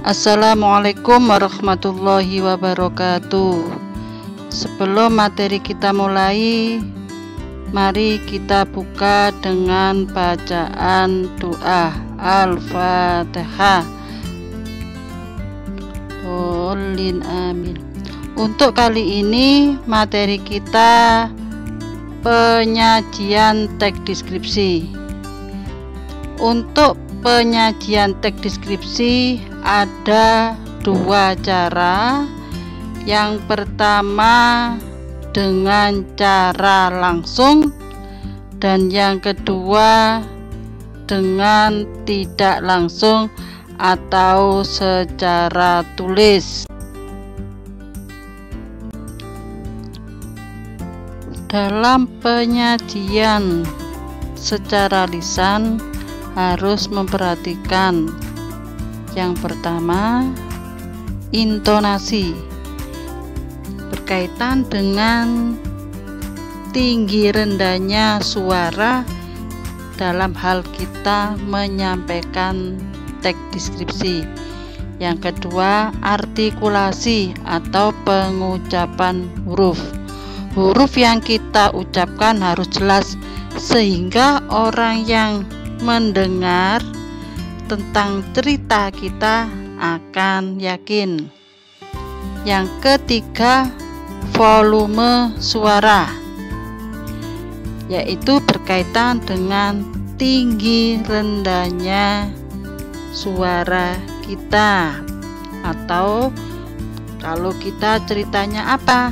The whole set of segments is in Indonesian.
Assalamualaikum warahmatullahi wabarakatuh. Sebelum materi kita mulai, mari kita buka dengan bacaan doa Al-Fatihah. Amin. Untuk kali ini materi kita penyajian teks deskripsi. Untuk penyajian teks deskripsi ada dua cara. Yang pertama dengan cara langsung, dan yang kedua dengan tidak langsung atau secara tulis. Dalam penyajian secara lisan harus memperhatikan yang pertama, intonasi berkaitan dengan tinggi rendahnya suara dalam hal kita menyampaikan teks deskripsi. Yang kedua, artikulasi atau pengucapan huruf. Huruf yang kita ucapkan harus jelas sehingga orang yang mendengar tentang cerita kita akan yakin. Yang ketiga, volume suara, yaitu berkaitan dengan tinggi rendahnya suara kita, atau kalau kita ceritanya apa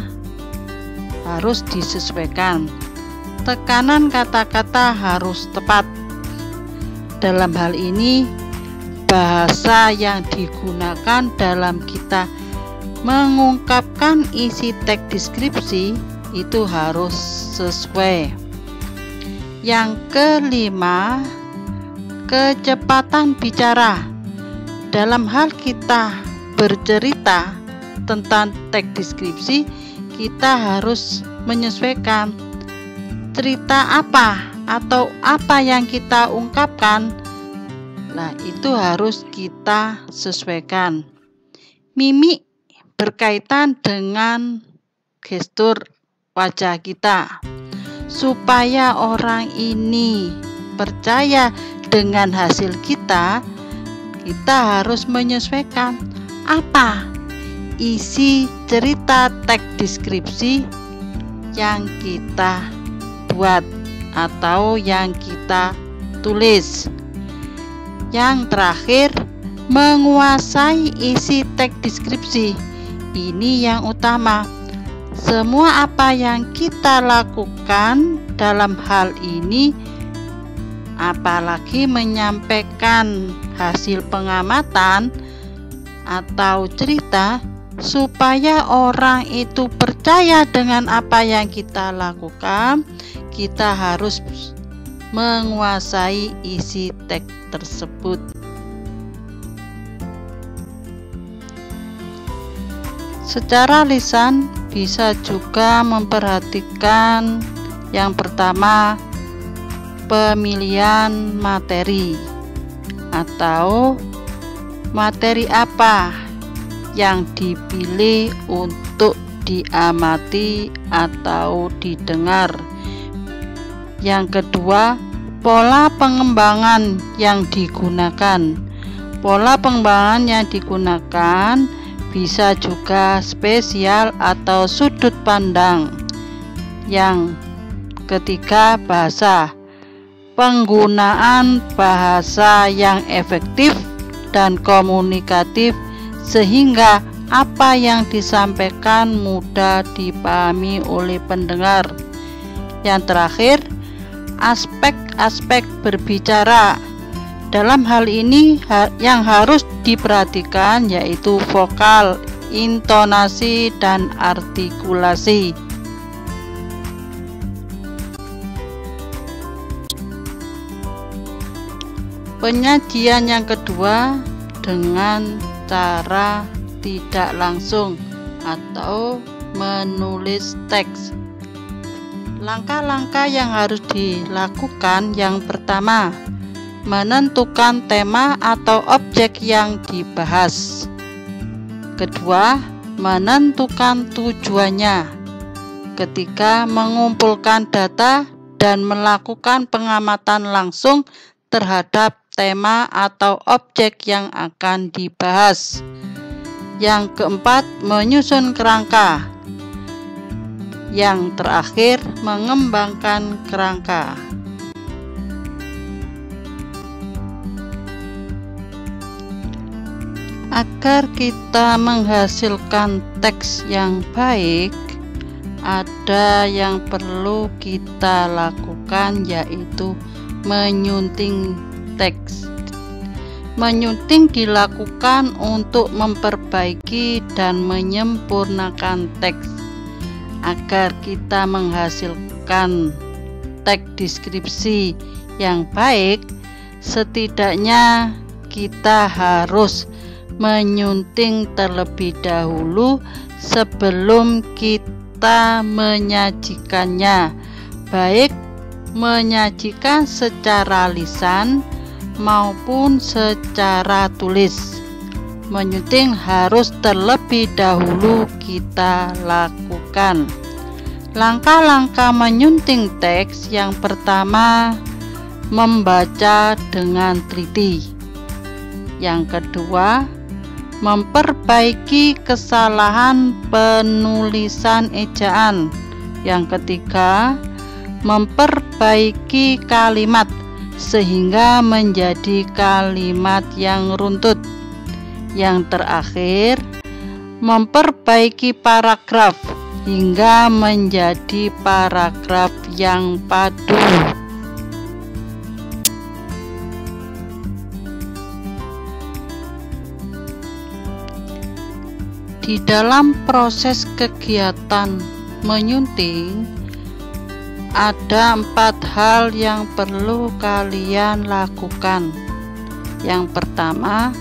harus disesuaikan. Tekanan kata-kata harus tepat. Dalam hal ini, bahasa yang digunakan dalam kita mengungkapkan isi teks deskripsi itu harus sesuai. Yang kelima, kecepatan bicara. Dalam hal kita bercerita tentang teks deskripsi, kita harus menyesuaikan cerita apa atau apa yang kita ungkapkan. Nah, itu harus kita sesuaikan. Mimik berkaitan dengan gestur wajah kita. Supaya orang ini percaya dengan hasil kita harus menyesuaikan apa isi cerita teks deskripsi yang kita buat atau yang kita tulis. Yang terakhir, menguasai isi teks deskripsi. Ini yang utama. Semua apa yang kita lakukan dalam hal ini, apalagi menyampaikan hasil pengamatan atau cerita, supaya orang itu percaya dengan apa yang kita lakukan, kita harus menguasai isi teks tersebut. Secara lisan bisa juga memperhatikan yang pertama, pemilihan materi atau materi apa yang dipilih untuk diamati atau didengar. Yang kedua, pola pengembangan yang digunakan. Pola pengembangan yang digunakan bisa juga spesial atau sudut pandang. Yang ketiga, bahasa. Penggunaan bahasa yang efektif dan komunikatif sehingga apa yang disampaikan mudah dipahami oleh pendengar. Yang terakhir, aspek-aspek berbicara. Dalam hal ini yang harus diperhatikan yaitu vokal, intonasi, dan artikulasi. Penyajian yang kedua dengan cara tidak langsung atau menulis teks. Langkah-langkah yang harus dilakukan yang pertama, menentukan tema atau objek yang dibahas. Kedua, menentukan tujuannya. Ketiga, mengumpulkan data dan melakukan pengamatan langsung terhadap tema atau objek yang akan dibahas. Yang keempat, menyusun kerangka. Yang terakhir, mengembangkan kerangka. Agar kita menghasilkan teks yang baik, ada yang perlu kita lakukan, yaitu menyunting teks. Menyunting dilakukan untuk memperbaiki dan menyempurnakan teks. Agar kita menghasilkan teks deskripsi yang baik, setidaknya kita harus menyunting terlebih dahulu sebelum kita menyajikannya, baik menyajikan secara lisan maupun secara tulis. Menyunting harus terlebih dahulu kita lakukan. Langkah-langkah menyunting teks: yang pertama, membaca dengan teliti. Yang kedua, memperbaiki kesalahan penulisan ejaan. Yang ketiga, memperbaiki kalimat sehingga menjadi kalimat yang runtut. Yang terakhir, memperbaiki paragraf hingga menjadi paragraf yang padu. Di dalam proses kegiatan menyunting, ada 4 hal yang perlu kalian lakukan. Yang pertama,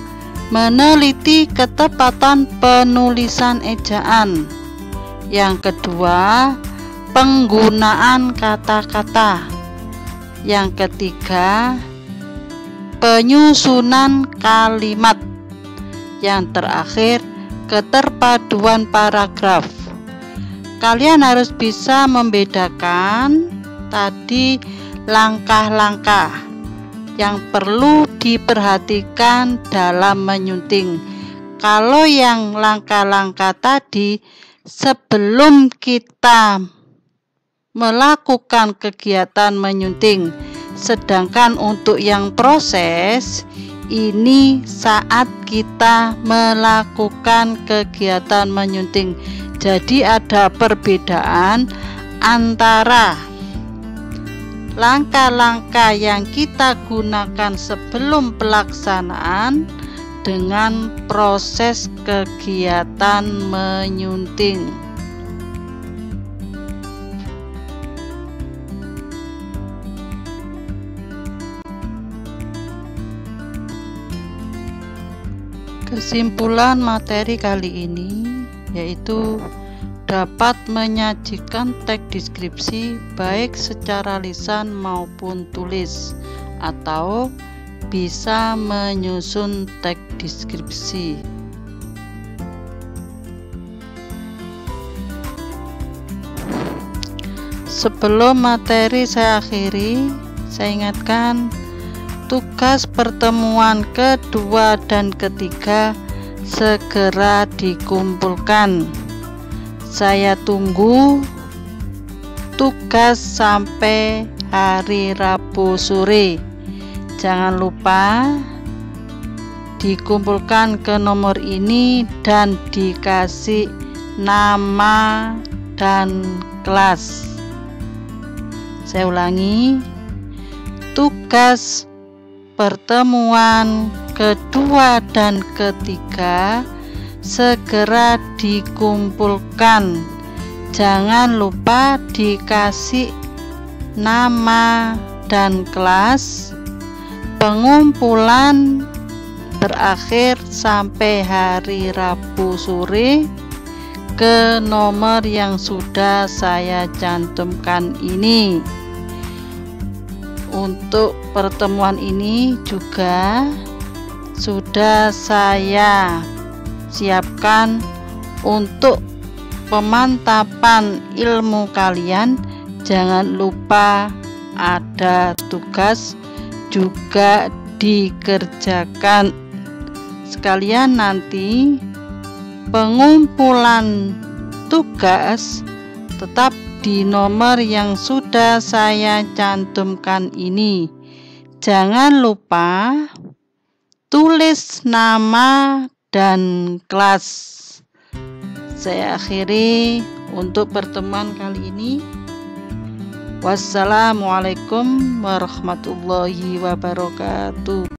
meneliti ketepatan penulisan ejaan. Yang kedua, penggunaan kata-kata. Yang ketiga, penyusunan kalimat. Yang terakhir, keterpaduan paragraf. Kalian harus bisa membedakan tadi langkah-langkah yang perlu diperhatikan dalam menyunting. Kalau yang langkah-langkah tadi sebelum kita melakukan kegiatan menyunting, sedangkan untuk yang proses ini saat kita melakukan kegiatan menyunting. Jadi ada perbedaan antara langkah-langkah yang kita gunakan sebelum pelaksanaan dengan proses kegiatan menyunting. Kesimpulan materi kali ini yaitu dapat menyajikan teks deskripsi baik secara lisan maupun tulis, atau bisa menyusun teks deskripsi. Sebelum materi saya akhiri, saya ingatkan tugas pertemuan kedua dan ketiga segera dikumpulkan. Saya tunggu tugas sampai hari Rabu sore. Jangan lupa dikumpulkan ke nomor ini dan dikasih nama dan kelas. Saya ulangi, tugas pertemuan kedua dan ketiga segera dikumpulkan. Jangan lupa dikasih nama dan kelas. Pengumpulan berakhir sampai hari Rabu sore ke nomor yang sudah saya cantumkan ini. untuk pertemuan ini juga sudah saya siapkan untuk pemantapan ilmu kalian. Jangan lupa ada tugas juga dikerjakan. Sekalian nanti pengumpulan tugas tetap di nomor yang sudah saya cantumkan ini. Jangan lupa tulis nama dan kelas. Saya akhiri untuk pertemuan kali ini. Wassalamualaikum warahmatullahi wabarakatuh.